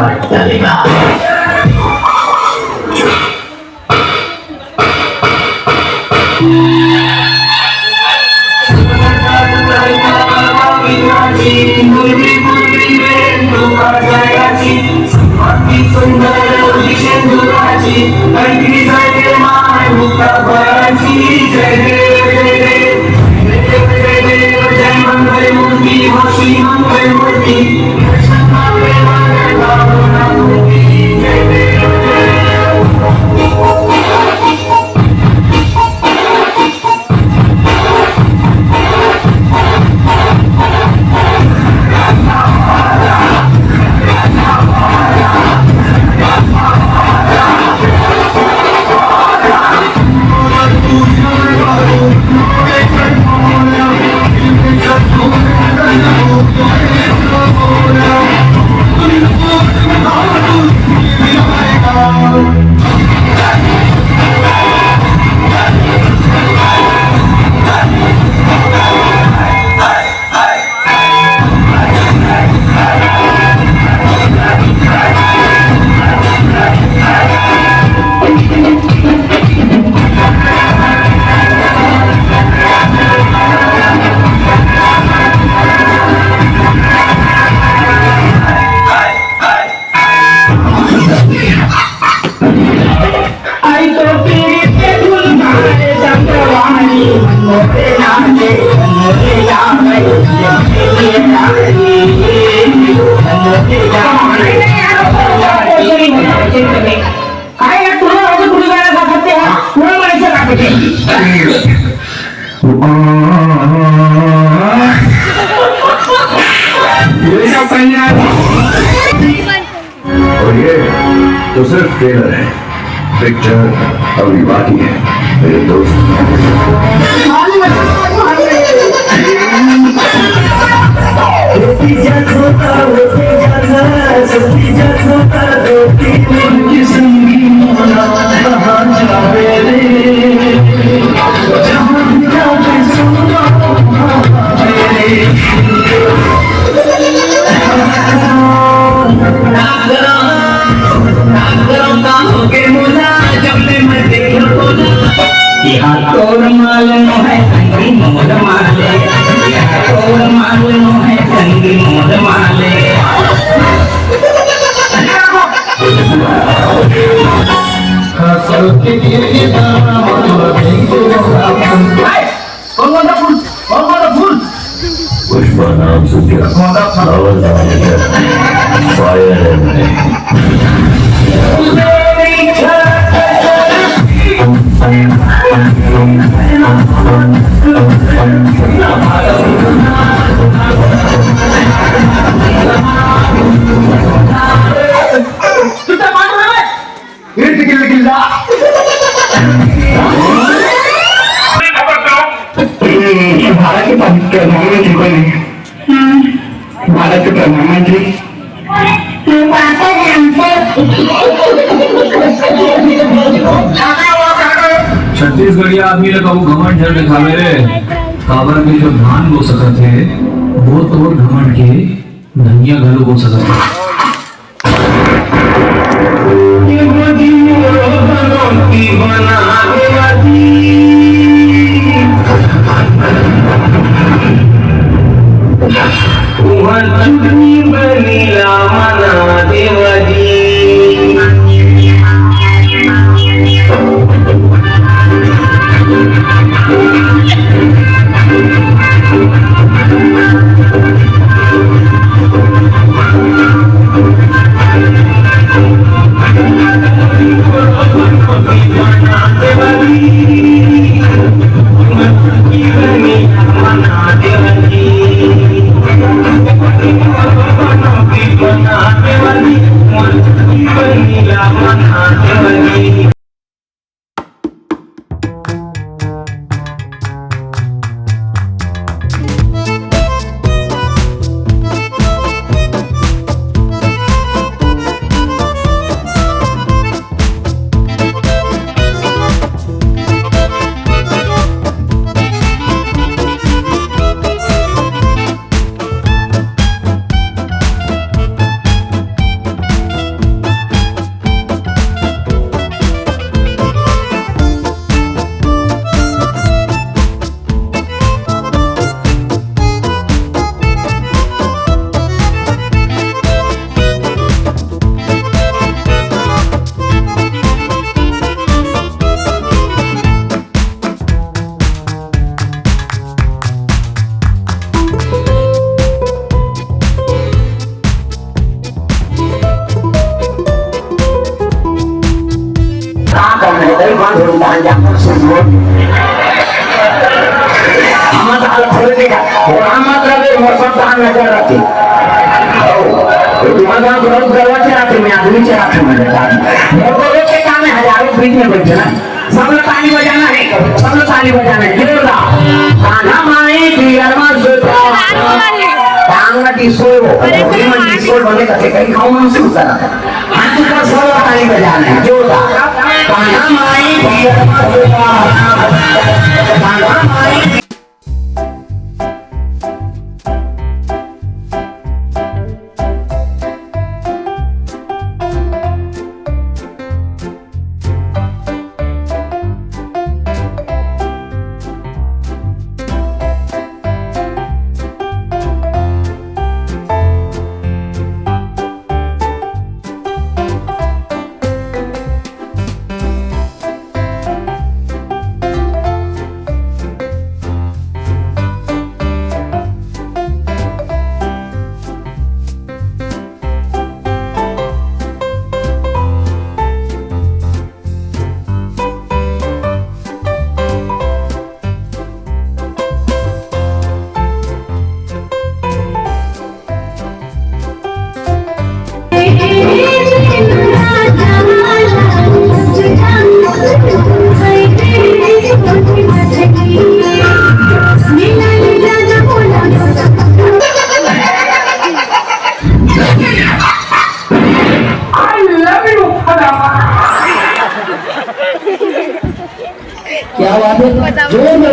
चलेगा। और ये तो सिर्फ ट्रेलर है, पिक्चर अभी बाकी है मेरे दोस्त। तोर मालूम है संगी मोद माले, तोर मालूम है संगी मोद माले। पुष्पा नाम सुन के आवाज आने का फायर है भारत के प्रधानमंत्री को नहीं, भारत के प्रधानमंत्री छत्तीसगढ़िया आदमी लगा वो घमंड झड़ दिखा मेरे काबर के जो धान बो सकत है वो तो घमंड के धनिया घलो बो सकत है। बनीला मना देवाजी मना देवाजी जाकर सुनो आम्हाला आला थोडं नाही का आम्हाला मौसम तहान नजर राहते तुम्हाला गरज गर्वाचे राहते मी आदमीचे राहते म्हणजे मोटरों के काम है हजारों बीच में बैठे ना सब लोग ताली बजाना है सब लोग ताली बजाना है जोरदार कान्हा माए दियारमा सोता कान्हा की सोयो मन की सोय बने करते कहीं खाओ मन से उतरा हाथ ऊपर सब लोग ताली बजाना है जोरदार कान्हा माए दियारमा सोता कान्हा माए क्या बात है जोर में